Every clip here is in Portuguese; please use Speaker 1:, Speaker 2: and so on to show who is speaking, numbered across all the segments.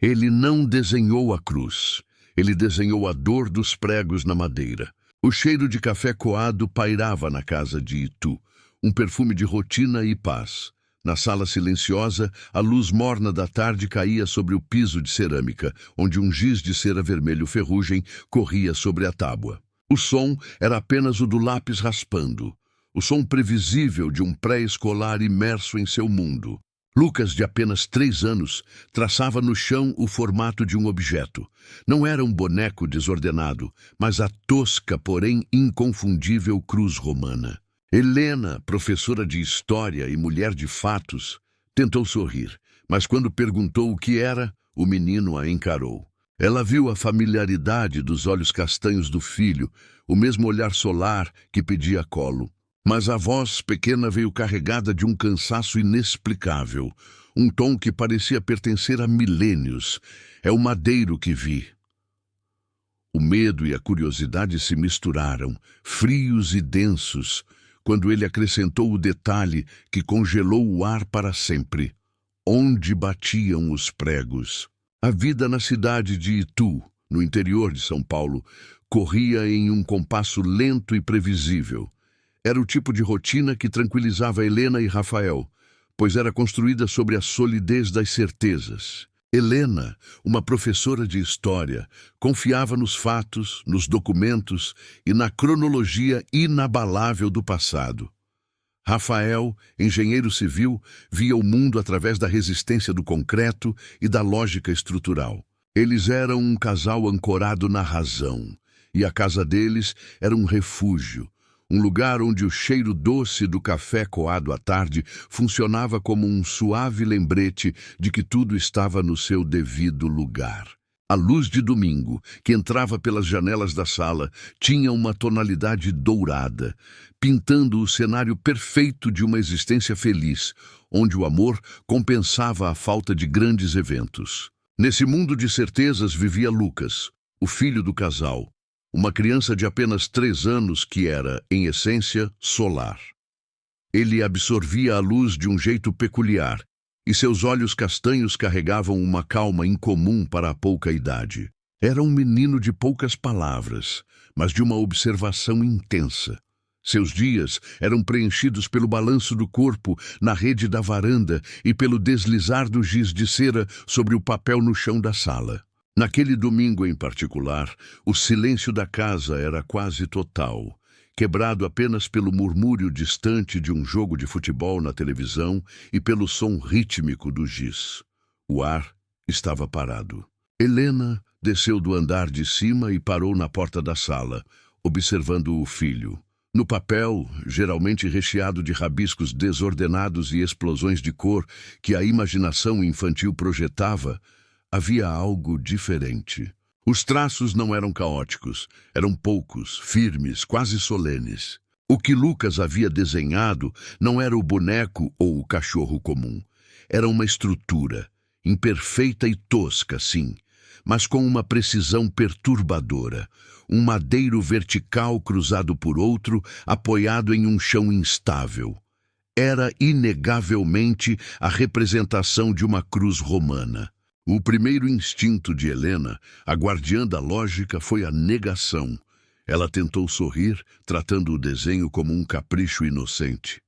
Speaker 1: Ele não desenhou a cruz. Ele desenhou a dor dos pregos na madeira. O cheiro de café coado pairava na casa de Itu, um perfume de rotina e paz. Na sala silenciosa, a luz morna da tarde caía sobre o piso de cerâmica, onde um giz de cera vermelho ferrugem corria sobre a tábua. O som era apenas o do lápis raspando, o som previsível de um pré-escolar imerso em seu mundo. Lucas, de apenas 3 anos, traçava no chão o formato de um objeto. Não era um boneco desordenado, mas a tosca, porém inconfundível cruz romana. Helena, professora de história e mulher de fatos, tentou sorrir, mas quando perguntou o que era, o menino a encarou. Ela viu a familiaridade dos olhos castanhos do filho, o mesmo olhar solar que pedia colo. Mas a voz pequena veio carregada de um cansaço inexplicável, um tom que parecia pertencer a milênios. É o madeiro que vi. O medo e a curiosidade se misturaram, frios e densos, quando ele acrescentou o detalhe que congelou o ar para sempre. Onde batiam os pregos? A vida na cidade de Itu, no interior de São Paulo, corria em um compasso lento e previsível. Era o tipo de rotina que tranquilizava Helena e Rafael, pois era construída sobre a solidez das certezas. Helena, uma professora de história, confiava nos fatos, nos documentos e na cronologia inabalável do passado. Rafael, engenheiro civil, via o mundo através da resistência do concreto e da lógica estrutural. Eles eram um casal ancorado na razão, e a casa deles era um refúgio, um lugar onde o cheiro doce do café coado à tarde funcionava como um suave lembrete de que tudo estava no seu devido lugar. A luz de domingo, que entrava pelas janelas da sala, tinha uma tonalidade dourada, pintando o cenário perfeito de uma existência feliz, onde o amor compensava a falta de grandes eventos. Nesse mundo de certezas vivia Lucas, o filho do casal, uma criança de apenas 3 anos que era, em essência, solar. Ele absorvia a luz de um jeito peculiar, e seus olhos castanhos carregavam uma calma incomum para a pouca idade. Era um menino de poucas palavras, mas de uma observação intensa. Seus dias eram preenchidos pelo balanço do corpo na rede da varanda e pelo deslizar do giz de cera sobre o papel no chão da sala. Naquele domingo em particular, o silêncio da casa era quase total, quebrado apenas pelo murmúrio distante de um jogo de futebol na televisão e pelo som rítmico do giz. O ar estava parado. Helena desceu do andar de cima e parou na porta da sala, observando o filho. No papel, geralmente recheado de rabiscos desordenados e explosões de cor que a imaginação infantil projetava, havia algo diferente. Os traços não eram caóticos, eram poucos, firmes, quase solenes. O que Lucas havia desenhado não era o boneco ou o cachorro comum. Era uma estrutura, imperfeita e tosca, sim, mas com uma precisão perturbadora. Um madeiro vertical cruzado por outro, apoiado em um chão instável. Era inegavelmente a representação de uma cruz romana. O primeiro instinto de Helena, a guardiã da lógica, foi a negação. Ela tentou sorrir, tratando o desenho como um capricho inocente.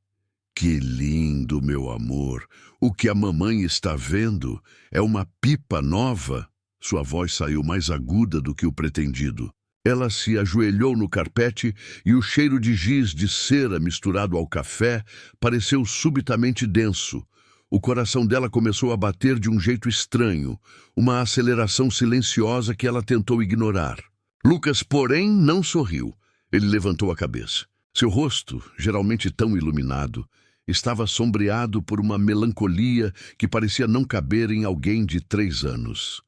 Speaker 1: Que lindo, meu amor! O que a mamãe está vendo é uma pipa nova? Sua voz saiu mais aguda do que o pretendido. Ela se ajoelhou no carpete e o cheiro de giz de cera misturado ao café pareceu subitamente denso. O coração dela começou a bater de um jeito estranho, uma aceleração silenciosa que ela tentou ignorar. Lucas, porém, não sorriu. Ele levantou a cabeça. Seu rosto, geralmente tão iluminado, estava sombreado por uma melancolia que parecia não caber em alguém de 3 anos.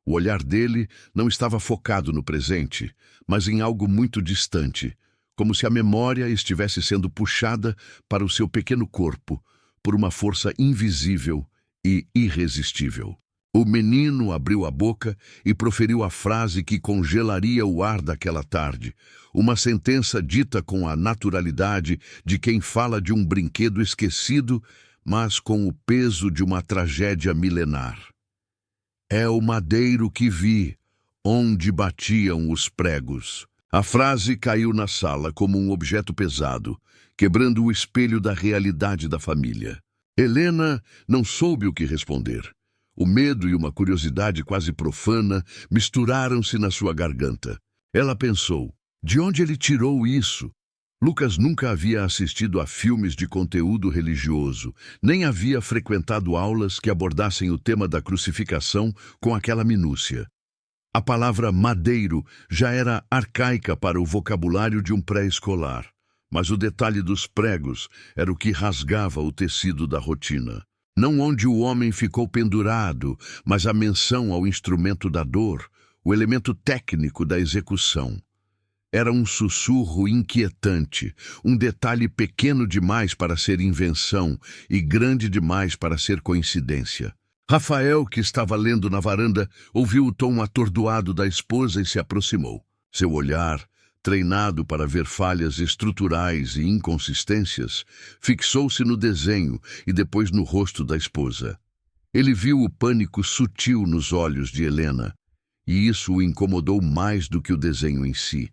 Speaker 1: O olhar dele não estava focado no presente, mas em algo muito distante, como se a memória estivesse sendo puxada para o seu pequeno corpo, por uma força invisível e irresistível. O menino abriu a boca e proferiu a frase que congelaria o ar daquela tarde, uma sentença dita com a naturalidade de quem fala de um brinquedo esquecido, mas com o peso de uma tragédia milenar. É o madeiro que vi, onde batiam os pregos. A frase caiu na sala como um objeto pesado, quebrando o espelho da realidade da família. Helena não soube o que responder. O medo e uma curiosidade quase profana misturaram-se na sua garganta. Ela pensou, de onde ele tirou isso? Lucas nunca havia assistido a filmes de conteúdo religioso, nem havia frequentado aulas que abordassem o tema da crucificação com aquela minúcia. A palavra madeiro já era arcaica para o vocabulário de um pré-escolar, mas o detalhe dos pregos era o que rasgava o tecido da rotina. Não onde o homem ficou pendurado, mas a menção ao instrumento da dor, o elemento técnico da execução. Era um sussurro inquietante, um detalhe pequeno demais para ser invenção e grande demais para ser coincidência. Rafael, que estava lendo na varanda, ouviu o tom atordoado da esposa e se aproximou. Seu olhar, treinado para ver falhas estruturais e inconsistências, fixou-se no desenho e depois no rosto da esposa. Ele viu o pânico sutil nos olhos de Helena, e isso o incomodou mais do que o desenho em si.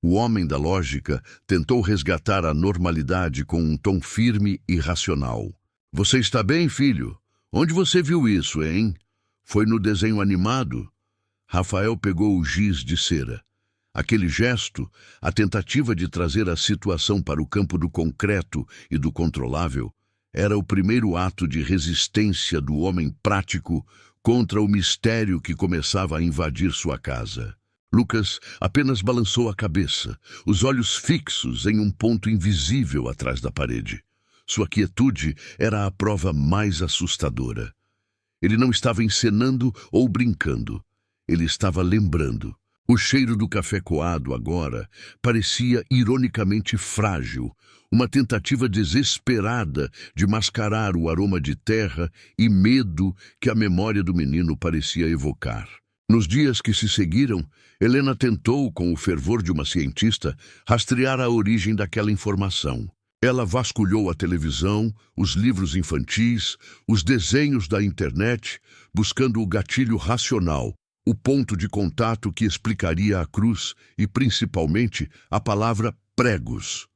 Speaker 1: O homem da lógica tentou resgatar a normalidade com um tom firme e racional. Você está bem, filho? Onde você viu isso, hein? Foi no desenho animado? Rafael pegou o giz de cera. Aquele gesto, a tentativa de trazer a situação para o campo do concreto e do controlável, era o primeiro ato de resistência do homem prático contra o mistério que começava a invadir sua casa. Lucas apenas balançou a cabeça, os olhos fixos em um ponto invisível atrás da parede. Sua quietude era a prova mais assustadora. Ele não estava encenando ou brincando. Ele estava lembrando. O cheiro do café coado agora parecia ironicamente frágil, uma tentativa desesperada de mascarar o aroma de terra e medo que a memória do menino parecia evocar. Nos dias que se seguiram, Helena tentou, com o fervor de uma cientista, rastrear a origem daquela informação. Ela vasculhou a televisão, os livros infantis, os desenhos da internet, buscando o gatilho racional, o ponto de contato que explicaria a cruz e, principalmente, a palavra pregos.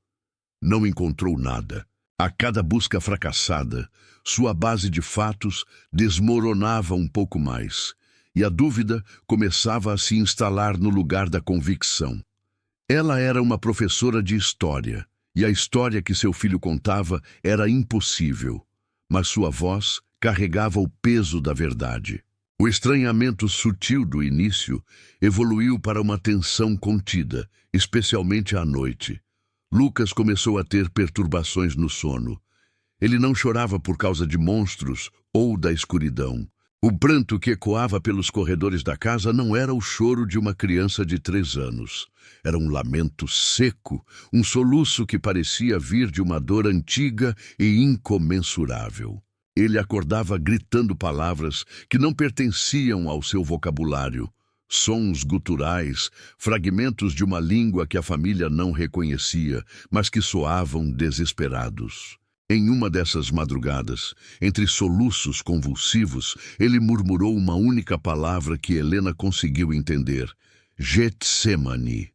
Speaker 1: Não encontrou nada. A cada busca fracassada, sua base de fatos desmoronava um pouco mais, e a dúvida começava a se instalar no lugar da convicção. Ela era uma professora de história, e a história que seu filho contava era impossível, mas sua voz carregava o peso da verdade. O estranhamento sutil do início evoluiu para uma tensão contida, especialmente à noite. Lucas começou a ter perturbações no sono. Ele não chorava por causa de monstros ou da escuridão. O pranto que ecoava pelos corredores da casa não era o choro de uma criança de 3 anos. Era um lamento seco, um soluço que parecia vir de uma dor antiga e incomensurável. Ele acordava gritando palavras que não pertenciam ao seu vocabulário. Sons guturais, fragmentos de uma língua que a família não reconhecia, mas que soavam desesperados. Em uma dessas madrugadas, entre soluços convulsivos, ele murmurou uma única palavra que Helena conseguiu entender: Getsemane.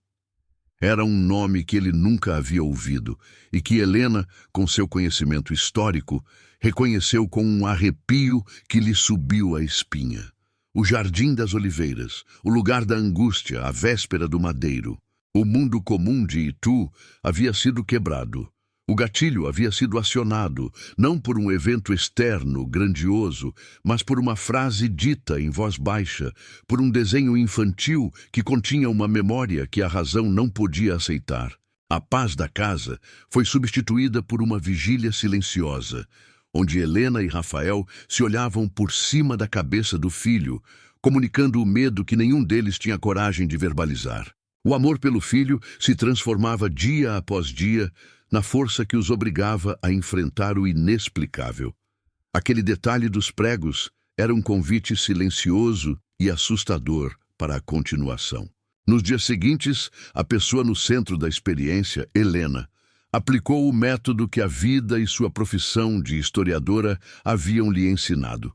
Speaker 1: Era um nome que ele nunca havia ouvido e que Helena, com seu conhecimento histórico, reconheceu com um arrepio que lhe subiu a espinha. O Jardim das Oliveiras, o lugar da angústia, a véspera do madeiro. O mundo comum de Itu havia sido quebrado. O gatilho havia sido acionado, não por um evento externo, grandioso, mas por uma frase dita em voz baixa, por um desenho infantil que continha uma memória que a razão não podia aceitar. A paz da casa foi substituída por uma vigília silenciosa, onde Helena e Rafael se olhavam por cima da cabeça do filho, comunicando o medo que nenhum deles tinha coragem de verbalizar. O amor pelo filho se transformava dia após dia na força que os obrigava a enfrentar o inexplicável. Aquele detalhe dos pregos era um convite silencioso e assustador para a continuação. Nos dias seguintes, a pessoa no centro da experiência, Helena, aplicou o método que a vida e sua profissão de historiadora haviam lhe ensinado.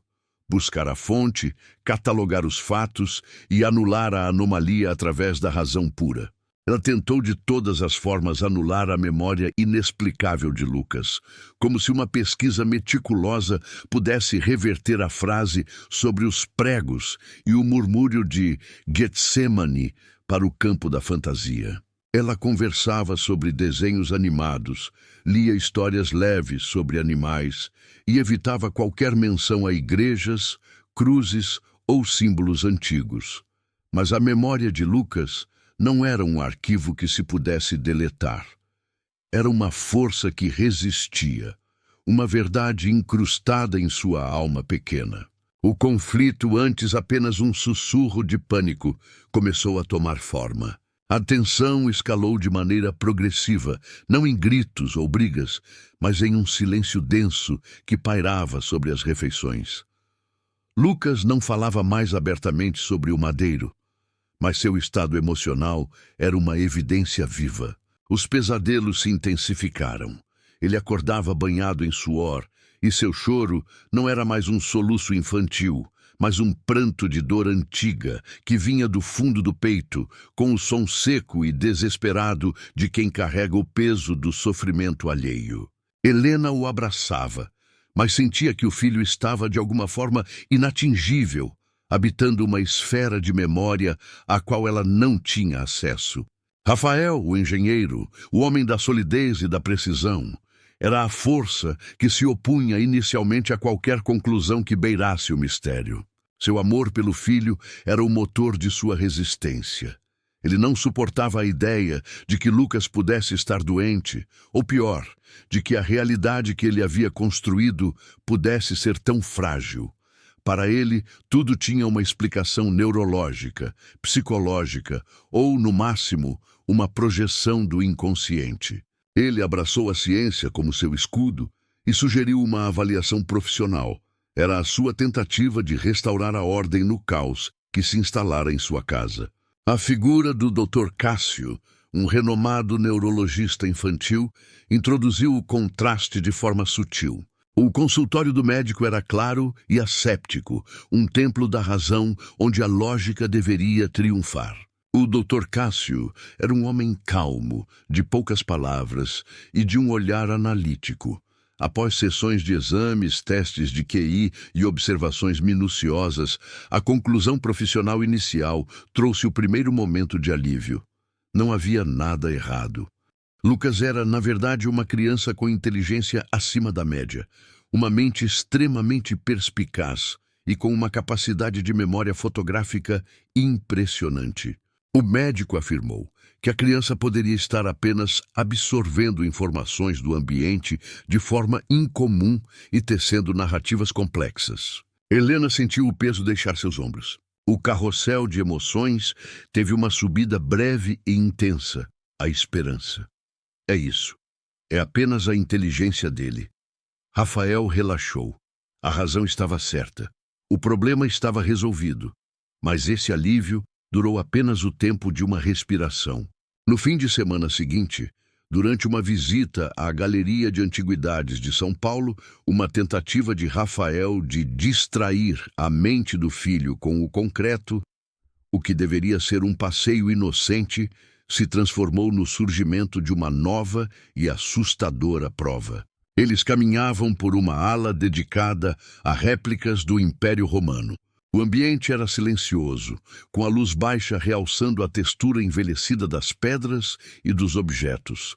Speaker 1: buscar a fonte, catalogar os fatos e anular a anomalia através da razão pura. Ela tentou de todas as formas anular a memória inexplicável de Lucas, como se uma pesquisa meticulosa pudesse reverter a frase sobre os pregos e o murmúrio de Getsemane para o campo da fantasia. Ela conversava sobre desenhos animados, lia histórias leves sobre animais e evitava qualquer menção a igrejas, cruzes ou símbolos antigos. Mas a memória de Lucas não era um arquivo que se pudesse deletar. Era uma força que resistia, uma verdade incrustada em sua alma pequena. O conflito, antes apenas um sussurro de pânico, começou a tomar forma. A tensão escalou de maneira progressiva, não em gritos ou brigas, mas em um silêncio denso que pairava sobre as refeições. Lucas não falava mais abertamente sobre o madeiro, mas seu estado emocional era uma evidência viva. Os pesadelos se intensificaram. Ele acordava banhado em suor, e seu choro não era mais um soluço infantil, mas um pranto de dor antiga que vinha do fundo do peito, com o som seco e desesperado de quem carrega o peso do sofrimento alheio. Helena o abraçava, mas sentia que o filho estava de alguma forma inatingível, habitando uma esfera de memória a qual ela não tinha acesso. Rafael, o engenheiro, o homem da solidez e da precisão, era a força que se opunha inicialmente a qualquer conclusão que beirasse o mistério. Seu amor pelo filho era o motor de sua resistência. Ele não suportava a ideia de que Lucas pudesse estar doente, ou pior, de que a realidade que ele havia construído pudesse ser tão frágil. Para ele, tudo tinha uma explicação neurológica, psicológica ou, no máximo, uma projeção do inconsciente. Ele abraçou a ciência como seu escudo e sugeriu uma avaliação profissional. Era a sua tentativa de restaurar a ordem no caos que se instalara em sua casa. A figura do Dr. Cássio, um renomado neurologista infantil, introduziu o contraste de forma sutil. O consultório do médico era claro e asséptico, um templo da razão onde a lógica deveria triunfar. O Dr. Cássio era um homem calmo, de poucas palavras e de um olhar analítico. Após sessões de exames, testes de QI e observações minuciosas, a conclusão profissional inicial trouxe o primeiro momento de alívio. Não havia nada errado. Lucas era, na verdade, uma criança com inteligência acima da média, uma mente extremamente perspicaz e com uma capacidade de memória fotográfica impressionante. O médico afirmou que a criança poderia estar apenas absorvendo informações do ambiente de forma incomum e tecendo narrativas complexas. Helena sentiu o peso deixar seus ombros. O carrossel de emoções teve uma subida breve e intensa, a esperança. É isso. É apenas a inteligência dele. Rafael relaxou. A razão estava certa. O problema estava resolvido. Mas esse alívio durou apenas o tempo de uma respiração. No fim de semana seguinte, durante uma visita à Galeria de Antiguidades de São Paulo, uma tentativa de Rafael de distrair a mente do filho com o concreto, o que deveria ser um passeio inocente, se transformou no surgimento de uma nova e assustadora prova. Eles caminhavam por uma ala dedicada a réplicas do Império Romano. O ambiente era silencioso, com a luz baixa realçando a textura envelhecida das pedras e dos objetos.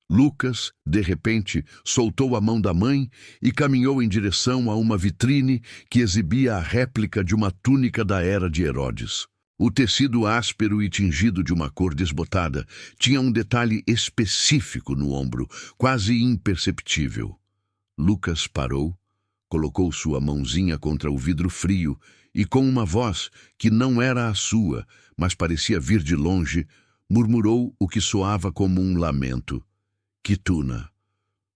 Speaker 1: Lucas, de repente, soltou a mão da mãe e caminhou em direção a uma vitrine que exibia a réplica de uma túnica da era de Herodes. O tecido áspero e tingido de uma cor desbotada tinha um detalhe específico no ombro, quase imperceptível. Lucas parou, colocou sua mãozinha contra o vidro frio e, com uma voz que não era a sua, mas parecia vir de longe, murmurou o que soava como um lamento. Quituna,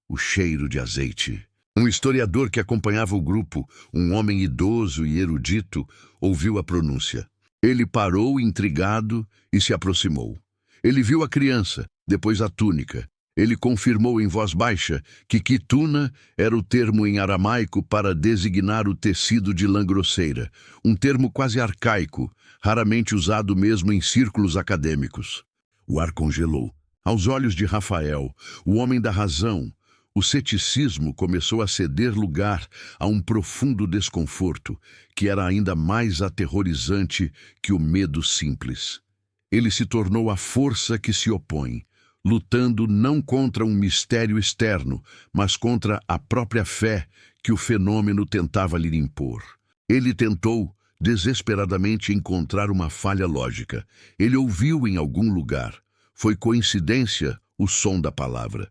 Speaker 1: o cheiro de azeite. Um historiador que acompanhava o grupo, um homem idoso e erudito, ouviu a pronúncia. Ele parou intrigado e se aproximou. Ele viu a criança, depois a túnica. Ele confirmou em voz baixa que quituna era o termo em aramaico para designar o tecido de lã grosseira, um termo quase arcaico, raramente usado mesmo em círculos acadêmicos. O ar congelou. Aos olhos de Rafael, o homem da razão, o ceticismo começou a ceder lugar a um profundo desconforto que era ainda mais aterrorizante que o medo simples. Ele se tornou a força que se opõe, lutando não contra um mistério externo, mas contra a própria fé que o fenômeno tentava lhe impor. Ele tentou, desesperadamente, encontrar uma falha lógica. Ele ouviu em algum lugar. Foi coincidência o som da palavra.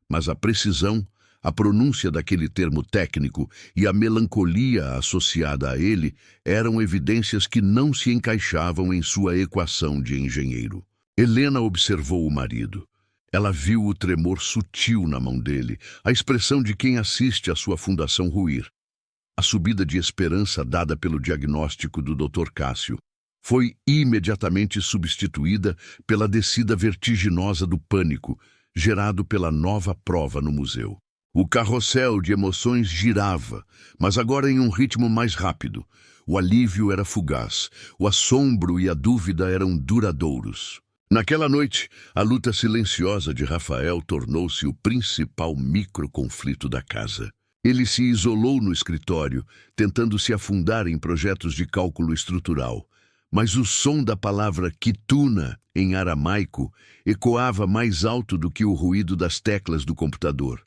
Speaker 1: Mas a precisão, a pronúncia daquele termo técnico e a melancolia associada a ele eram evidências que não se encaixavam em sua equação de engenheiro. Helena observou o marido. Ela viu o tremor sutil na mão dele, a expressão de quem assiste a sua fundação ruir. A subida de esperança dada pelo diagnóstico do Dr. Cássio foi imediatamente substituída pela descida vertiginosa do pânico, gerado pela nova prova no museu. O carrossel de emoções girava, mas agora em um ritmo mais rápido. O alívio era fugaz, o assombro e a dúvida eram duradouros. Naquela noite, a luta silenciosa de Rafael tornou-se o principal microconflito da casa. Ele se isolou no escritório, tentando se afundar em projetos de cálculo estrutural. Mas o som da palavra quituna, em aramaico, ecoava mais alto do que o ruído das teclas do computador.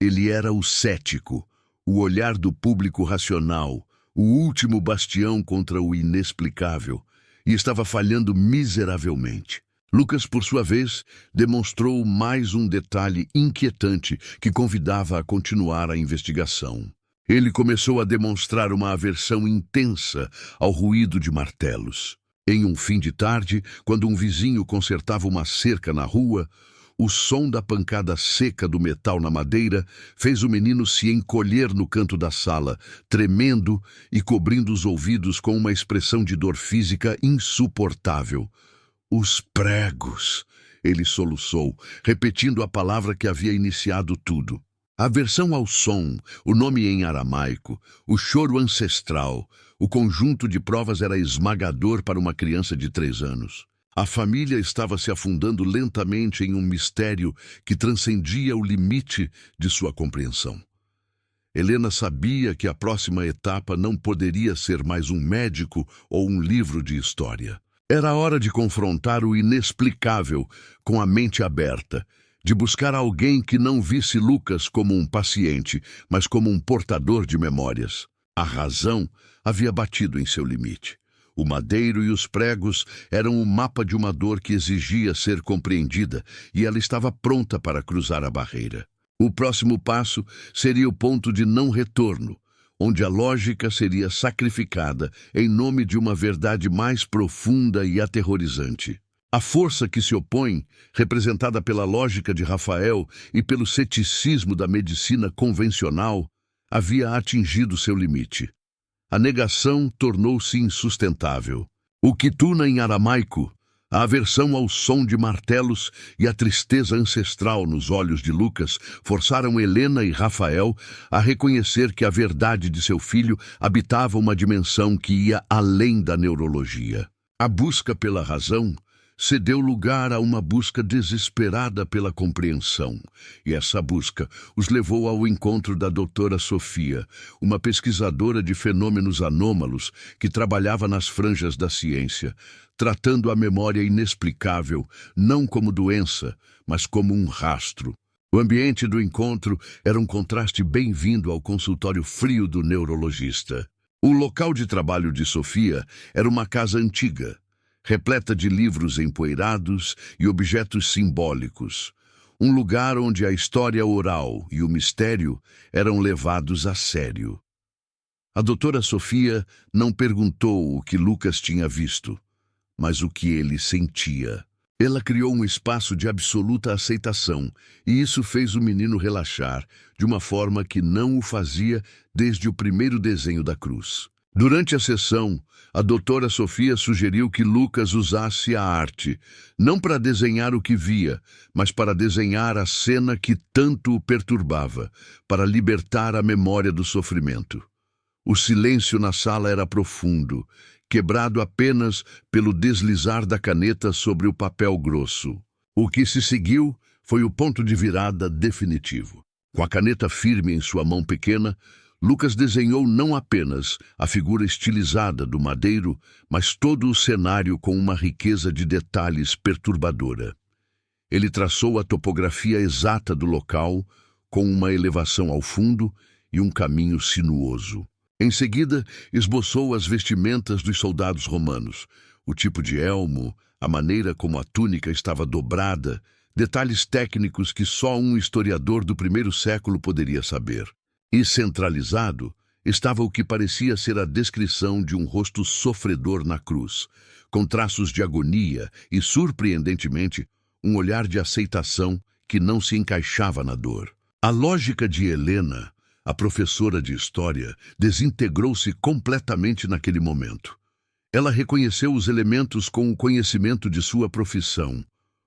Speaker 1: Ele era o cético, o olhar do público racional, o último bastião contra o inexplicável, e estava falhando miseravelmente. Lucas, por sua vez, demonstrou mais um detalhe inquietante que convidava a continuar a investigação. Ele começou a demonstrar uma aversão intensa ao ruído de martelos. Em um fim de tarde, quando um vizinho consertava uma cerca na rua, o som da pancada seca do metal na madeira fez o menino se encolher no canto da sala, tremendo e cobrindo os ouvidos com uma expressão de dor física insuportável. Os pregos, ele soluçou, repetindo a palavra que havia iniciado tudo. A aversão ao som, o nome em aramaico, o choro ancestral, o conjunto de provas era esmagador para uma criança de 3 anos. A família estava se afundando lentamente em um mistério que transcendia o limite de sua compreensão. Helena sabia que a próxima etapa não poderia ser mais um médico ou um livro de história. Era hora de confrontar o inexplicável com a mente aberta, de buscar alguém que não visse Lucas como um paciente, mas como um portador de memórias. A razão havia batido em seu limite. O madeiro e os pregos eram o mapa de uma dor que exigia ser compreendida, e ela estava pronta para cruzar a barreira. O próximo passo seria o ponto de não retorno, onde a lógica seria sacrificada em nome de uma verdade mais profunda e aterrorizante. A força que se opõe, representada pela lógica de Rafael e pelo ceticismo da medicina convencional, havia atingido seu limite. A negação tornou-se insustentável. O quituna em aramaico, a aversão ao som de martelos e a tristeza ancestral nos olhos de Lucas forçaram Helena e Rafael a reconhecer que a verdade de seu filho habitava uma dimensão que ia além da neurologia. A busca pela razão cedeu lugar a uma busca desesperada pela compreensão, e essa busca os levou ao encontro da doutora Sofia, uma pesquisadora de fenômenos anômalos que trabalhava nas franjas da ciência, tratando a memória inexplicável não como doença, mas como um rastro. O ambiente do encontro era um contraste bem-vindo ao consultório frio do neurologista. O local de trabalho de Sofia era uma casa antiga, repleta de livros empoeirados e objetos simbólicos. Um lugar onde a história oral e o mistério eram levados a sério. A doutora Sofia não perguntou o que Lucas tinha visto, mas o que ele sentia. Ela criou um espaço de absoluta aceitação, e isso fez o menino relaxar, de uma forma que não o fazia desde o primeiro desenho da cruz. Durante a sessão, a doutora Sofia sugeriu que Lucas usasse a arte, não para desenhar o que via, mas para desenhar a cena que tanto o perturbava, para libertar a memória do sofrimento. O silêncio na sala era profundo, quebrado apenas pelo deslizar da caneta sobre o papel grosso. O que se seguiu foi o ponto de virada definitivo. Com a caneta firme em sua mão pequena, Lucas desenhou não apenas a figura estilizada do madeiro, mas todo o cenário com uma riqueza de detalhes perturbadora. Ele traçou a topografia exata do local, com uma elevação ao fundo e um caminho sinuoso. Em seguida, esboçou as vestimentas dos soldados romanos, o tipo de elmo, a maneira como a túnica estava dobrada, detalhes técnicos que só um historiador do primeiro século poderia saber. E centralizado estava o que parecia ser a descrição de um rosto sofredor na cruz, com traços de agonia e, surpreendentemente, um olhar de aceitação que não se encaixava na dor. A lógica de Helena, a professora de história, desintegrou-se completamente naquele momento. Ela reconheceu os elementos com o conhecimento de sua profissão.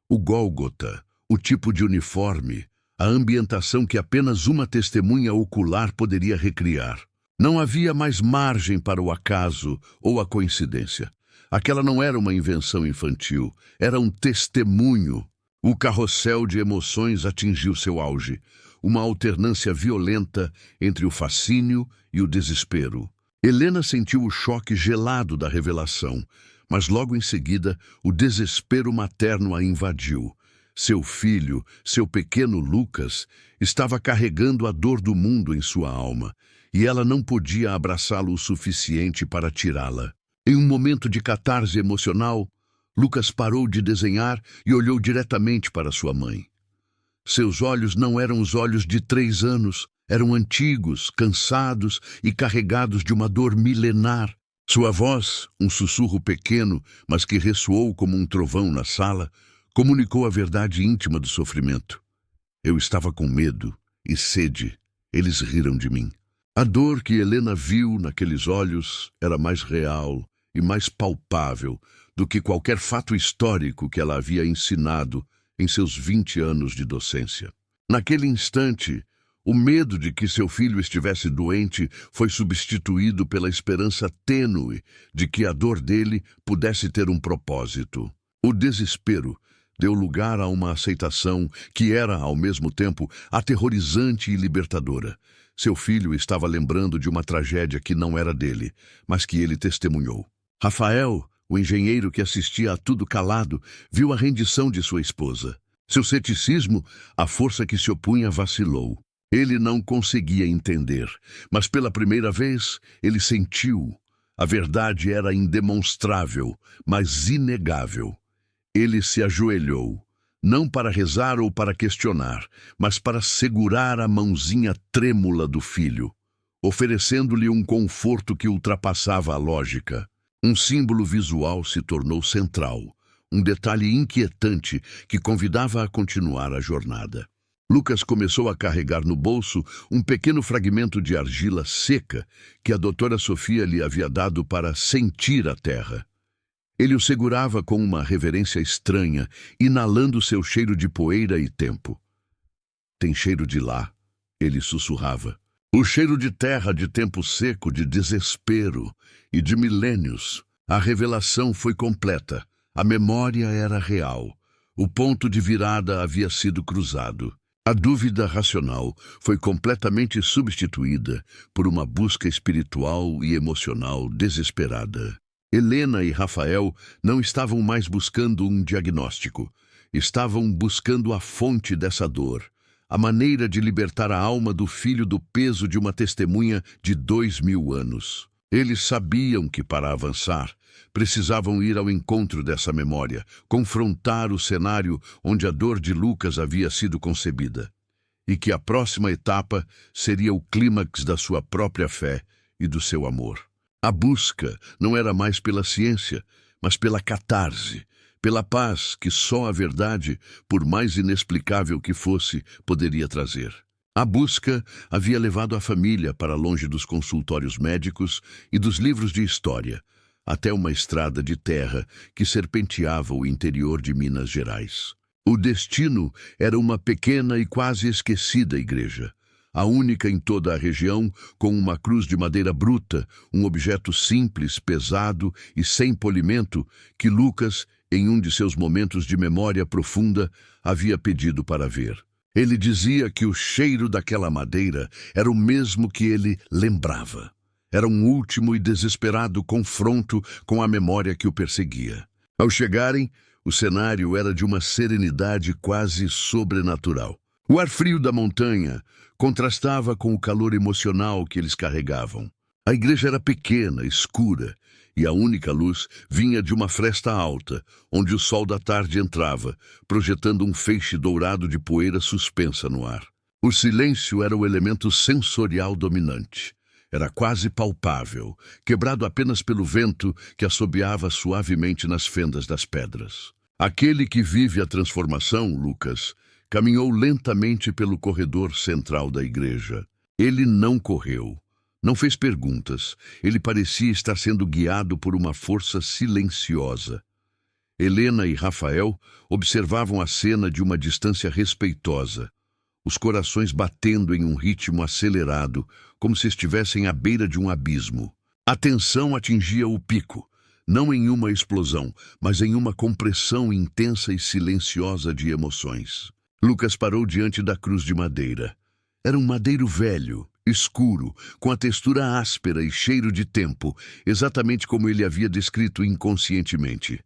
Speaker 1: O Gólgota, o tipo de uniforme, a ambientação que apenas uma testemunha ocular poderia recriar. Não havia mais margem para o acaso ou a coincidência. Aquela não era uma invenção infantil, era um testemunho. O carrossel de emoções atingiu seu auge, uma alternância violenta entre o fascínio e o desespero. Helena sentiu o choque gelado da revelação, mas logo em seguida o desespero materno a invadiu. Seu filho, seu pequeno Lucas, estava carregando a dor do mundo em sua alma, e ela não podia abraçá-lo o suficiente para tirá-la. Em um momento de catarse emocional, Lucas parou de desenhar e olhou diretamente para sua mãe. Seus olhos não eram os olhos de 3 anos, eram antigos, cansados e carregados de uma dor milenar. Sua voz, um sussurro pequeno, mas que ressoou como um trovão na sala, comunicou a verdade íntima do sofrimento. Eu estava com medo e sede. Eles riram de mim. A dor que Helena viu naqueles olhos era mais real e mais palpável do que qualquer fato histórico que ela havia ensinado em seus 20 anos de docência. Naquele instante, o medo de que seu filho estivesse doente foi substituído pela esperança tênue de que a dor dele pudesse ter um propósito. O desespero deu lugar a uma aceitação que era, ao mesmo tempo, aterrorizante e libertadora. Seu filho estava lembrando de uma tragédia que não era dele, mas que ele testemunhou. Rafael, o engenheiro que assistia a tudo calado, viu a rendição de sua esposa. Seu ceticismo, a força que se opunha, vacilou. Ele não conseguia entender, mas pela primeira vez ele sentiu. A verdade era indemonstrável, mas inegável. Ele se ajoelhou, não para rezar ou para questionar, mas para segurar a mãozinha trêmula do filho, oferecendo-lhe um conforto que ultrapassava a lógica. Um símbolo visual se tornou central, um detalhe inquietante que convidava a continuar a jornada. Lucas começou a carregar no bolso um pequeno fragmento de argila seca que a doutora Sofia lhe havia dado para sentir a terra. Ele o segurava com uma reverência estranha, inalando seu cheiro de poeira e tempo. Tem cheiro de lá, ele sussurrava. O cheiro de terra, de tempo seco, de desespero e de milênios. A revelação foi completa. A memória era real. O ponto de virada havia sido cruzado. A dúvida racional foi completamente substituída por uma busca espiritual e emocional desesperada. Helena e Rafael não estavam mais buscando um diagnóstico. Estavam buscando a fonte dessa dor, a maneira de libertar a alma do filho do peso de uma testemunha de 2000 anos. Eles sabiam que, para avançar, precisavam ir ao encontro dessa memória, confrontar o cenário onde a dor de Lucas havia sido concebida, e que a próxima etapa seria o clímax da sua própria fé e do seu amor. A busca não era mais pela ciência, mas pela catarse, pela paz que só a verdade, por mais inexplicável que fosse, poderia trazer. A busca havia levado a família para longe dos consultórios médicos e dos livros de história, até uma estrada de terra que serpenteava o interior de Minas Gerais. O destino era uma pequena e quase esquecida igreja, a única em toda a região, com uma cruz de madeira bruta, um objeto simples, pesado e sem polimento que Lucas, em um de seus momentos de memória profunda, havia pedido para ver. Ele dizia que o cheiro daquela madeira era o mesmo que ele lembrava. Era um último e desesperado confronto com a memória que o perseguia. Ao chegarem, o cenário era de uma serenidade quase sobrenatural. O ar frio da montanha contrastava com o calor emocional que eles carregavam. A igreja era pequena, escura, e a única luz vinha de uma fresta alta, onde o sol da tarde entrava, projetando um feixe dourado de poeira suspensa no ar. O silêncio era o elemento sensorial dominante. Era quase palpável, quebrado apenas pelo vento que assobiava suavemente nas fendas das pedras. Aquele que vive a transformação, Lucas, caminhou lentamente pelo corredor central da igreja. Ele não correu. Não fez perguntas. Ele parecia estar sendo guiado por uma força silenciosa. Helena e Rafael observavam a cena de uma distância respeitosa, os corações batendo em um ritmo acelerado, como se estivessem à beira de um abismo. A tensão atingia o pico, não em uma explosão, mas em uma compressão intensa e silenciosa de emoções. Lucas parou diante da cruz de madeira. Era um madeiro velho, escuro, com a textura áspera e cheiro de tempo, exatamente como ele havia descrito inconscientemente.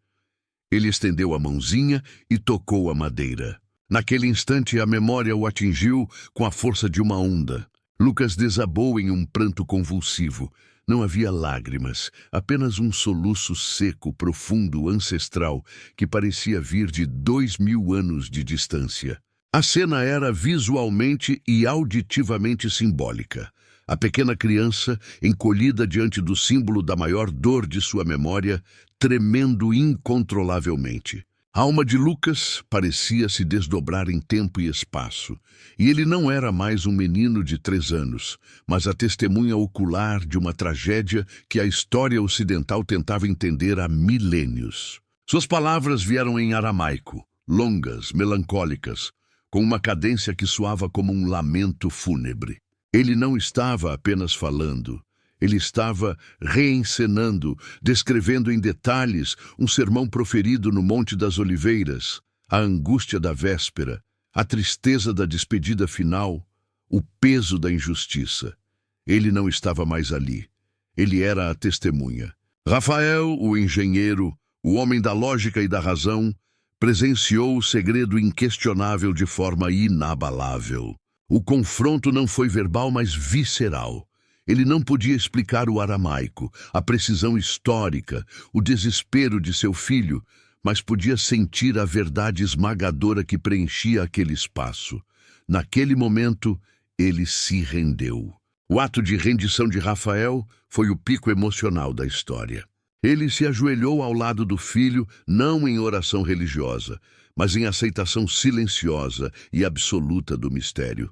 Speaker 1: Ele estendeu a mãozinha e tocou a madeira. Naquele instante, a memória o atingiu com a força de uma onda. Lucas desabou em um pranto convulsivo. Não havia lágrimas, apenas um soluço seco, profundo, ancestral, que parecia vir de 2000 anos de distância. A cena era visualmente e auditivamente simbólica. A pequena criança, encolhida diante do símbolo da maior dor de sua memória, tremendo incontrolavelmente. A alma de Lucas parecia se desdobrar em tempo e espaço, e ele não era mais um menino de 3 anos, mas a testemunha ocular de uma tragédia que a história ocidental tentava entender há milênios. Suas palavras vieram em aramaico, longas, melancólicas, com uma cadência que soava como um lamento fúnebre. Ele não estava apenas falando. Ele estava reencenando, descrevendo em detalhes um sermão proferido no Monte das Oliveiras, a angústia da véspera, a tristeza da despedida final, o peso da injustiça. Ele não estava mais ali. Ele era a testemunha. Rafael, o engenheiro, o homem da lógica e da razão, presenciou o segredo inquestionável de forma inabalável. O confronto não foi verbal, mas visceral. Ele não podia explicar o aramaico, a precisão histórica, o desespero de seu filho, mas podia sentir a verdade esmagadora que preenchia aquele espaço. Naquele momento, ele se rendeu. O ato de rendição de Rafael foi o pico emocional da história. Ele se ajoelhou ao lado do filho, não em oração religiosa, mas em aceitação silenciosa e absoluta do mistério.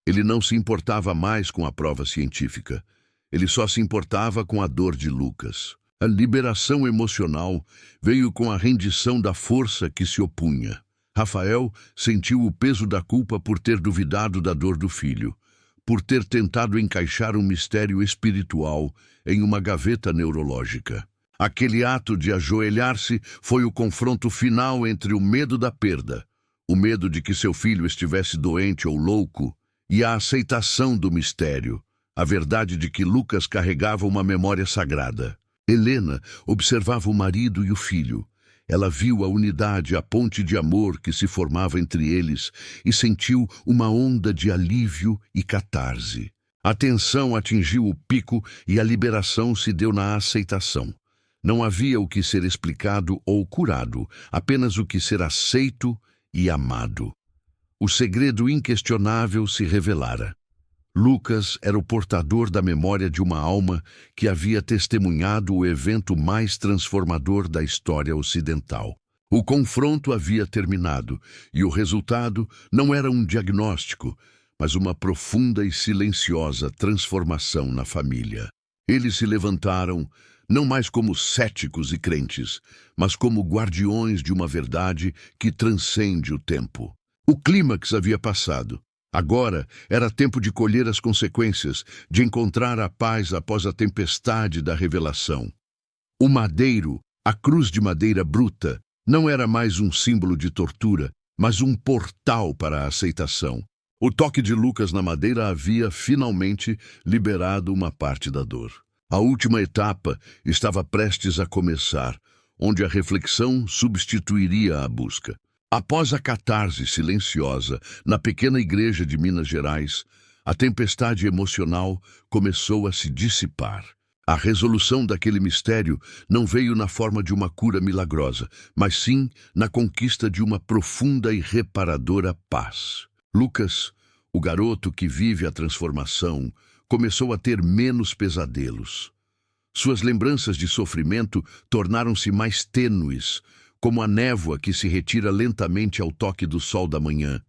Speaker 1: Ele não se importava mais com a prova científica. Ele só se importava com a dor de Lucas. A liberação emocional veio com a rendição da força que se opunha. Rafael sentiu o peso da culpa por ter duvidado da dor do filho, por ter tentado encaixar um mistério espiritual em uma gaveta neurológica. Aquele ato de ajoelhar-se foi o confronto final entre o medo da perda, o medo de que seu filho estivesse doente ou louco, e a aceitação do mistério, a verdade de que Lucas carregava uma memória sagrada. Helena observava o marido e o filho. Ela viu a unidade, a ponte de amor que se formava entre eles e sentiu uma onda de alívio e catarse. A tensão atingiu o pico e a liberação se deu na aceitação. Não havia o que ser explicado ou curado, apenas o que ser aceito e amado. O segredo inquestionável se revelara. Lucas era o portador da memória de uma alma que havia testemunhado o evento mais transformador da história ocidental. O confronto havia terminado, e o resultado não era um diagnóstico, mas uma profunda e silenciosa transformação na família. Eles se levantaram, não mais como céticos e crentes, mas como guardiões de uma verdade que transcende o tempo. O clímax havia passado. Agora era tempo de colher as consequências, de encontrar a paz após a tempestade da revelação. O madeiro, a cruz de madeira bruta, não era mais um símbolo de tortura, mas um portal para a aceitação. O toque de Lucas na madeira havia finalmente liberado uma parte da dor. A última etapa estava prestes a começar, onde a reflexão substituiria a busca. Após a catarse silenciosa na pequena igreja de Minas Gerais, a tempestade emocional começou a se dissipar. A resolução daquele mistério não veio na forma de uma cura milagrosa, mas sim na conquista de uma profunda e reparadora paz. Lucas, o garoto que vive a transformação, começou a ter menos pesadelos. Suas lembranças de sofrimento tornaram-se mais tênues, como a névoa que se retira lentamente ao toque do sol da manhã,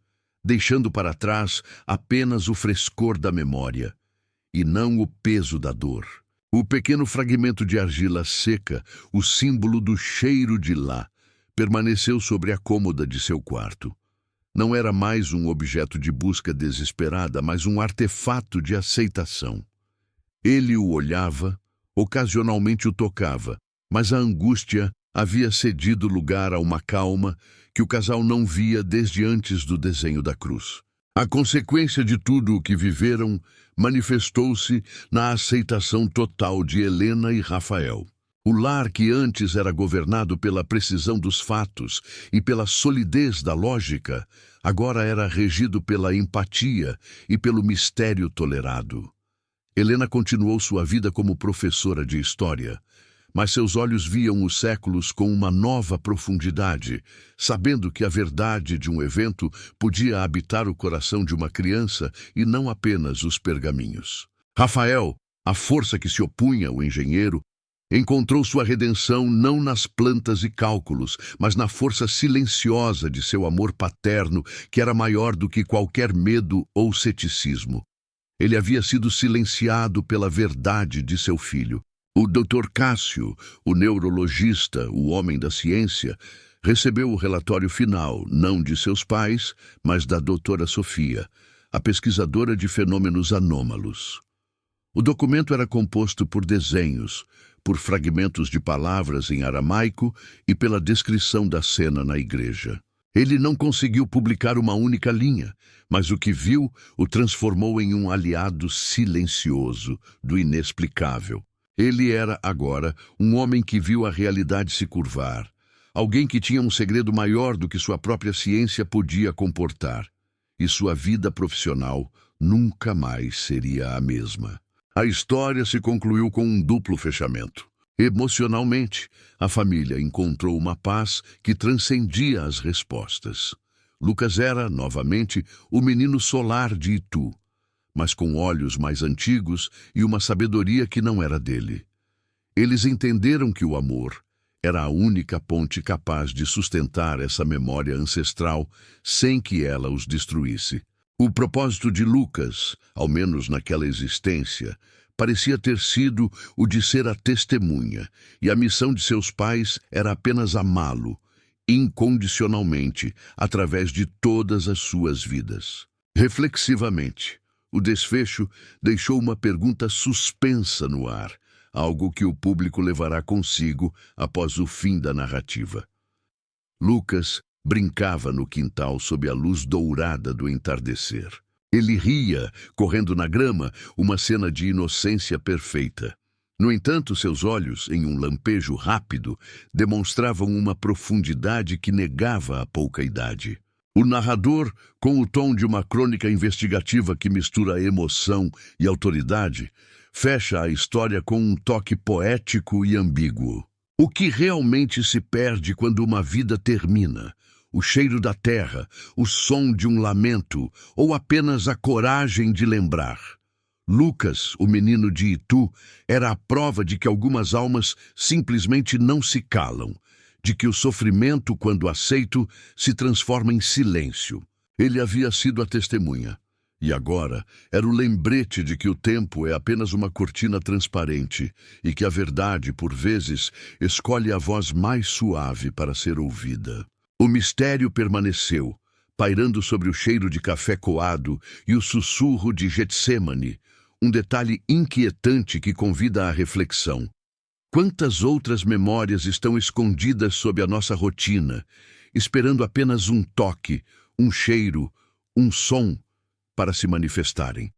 Speaker 1: deixando para trás apenas o frescor da memória, e não o peso da dor. O pequeno fragmento de argila seca, o símbolo do cheiro de lá, permaneceu sobre a cômoda de seu quarto. Não era mais um objeto de busca desesperada, mas um artefato de aceitação. Ele o olhava, ocasionalmente o tocava, mas a angústia havia cedido lugar a uma calma que o casal não via desde antes do desenho da cruz. A consequência de tudo o que viveram manifestou-se na aceitação total de Helena e Rafael. O lar que antes era governado pela precisão dos fatos e pela solidez da lógica, agora era regido pela empatia e pelo mistério tolerado. Helena continuou sua vida como professora de história, mas seus olhos viam os séculos com uma nova profundidade, sabendo que a verdade de um evento podia habitar o coração de uma criança e não apenas os pergaminhos. Rafael, a força que se opunha ao engenheiro, encontrou sua redenção não nas plantas e cálculos, mas na força silenciosa de seu amor paterno, que era maior do que qualquer medo ou ceticismo. Ele havia sido silenciado pela verdade de seu filho. O Dr. Cássio, o neurologista, o homem da ciência, recebeu o relatório final, não de seus pais, mas da doutora Sofia, a pesquisadora de fenômenos anômalos. O documento era composto por desenhos, por fragmentos de palavras em aramaico e pela descrição da cena na igreja. Ele não conseguiu publicar uma única linha, mas o que viu o transformou em um aliado silencioso do inexplicável. Ele era, agora, um homem que viu a realidade se curvar, alguém que tinha um segredo maior do que sua própria ciência podia comportar, e sua vida profissional nunca mais seria a mesma. A história se concluiu com um duplo fechamento. Emocionalmente, a família encontrou uma paz que transcendia as respostas. Lucas era, novamente, o menino solar de Itu, mas com olhos mais antigos e uma sabedoria que não era dele. Eles entenderam que o amor era a única ponte capaz de sustentar essa memória ancestral sem que ela os destruísse. O propósito de Lucas, ao menos naquela existência, parecia ter sido o de ser a testemunha, e a missão de seus pais era apenas amá-lo, incondicionalmente, através de todas as suas vidas. Reflexivamente, o desfecho deixou uma pergunta suspensa no ar, algo que o público levará consigo após o fim da narrativa. Lucas brincava no quintal sob a luz dourada do entardecer. Ele ria, correndo na grama, uma cena de inocência perfeita. No entanto, seus olhos, em um lampejo rápido, demonstravam uma profundidade que negava a pouca idade. O narrador, com o tom de uma crônica investigativa que mistura emoção e autoridade, fecha a história com um toque poético e ambíguo. O que realmente se perde quando uma vida termina? O cheiro da terra, o som de um lamento ou apenas a coragem de lembrar? Lucas, o menino de Itu, era a prova de que algumas almas simplesmente não se calam, de que o sofrimento, quando aceito, se transforma em silêncio. Ele havia sido a testemunha, E agora era o lembrete de que o tempo é apenas uma cortina transparente e que a verdade, por vezes, escolhe a voz mais suave para ser ouvida. O mistério permaneceu, pairando sobre o cheiro de café coado e o sussurro de Getsêmani, um detalhe inquietante que convida à reflexão. Quantas outras memórias estão escondidas sob a nossa rotina, esperando apenas um toque, um cheiro, um som para se manifestarem?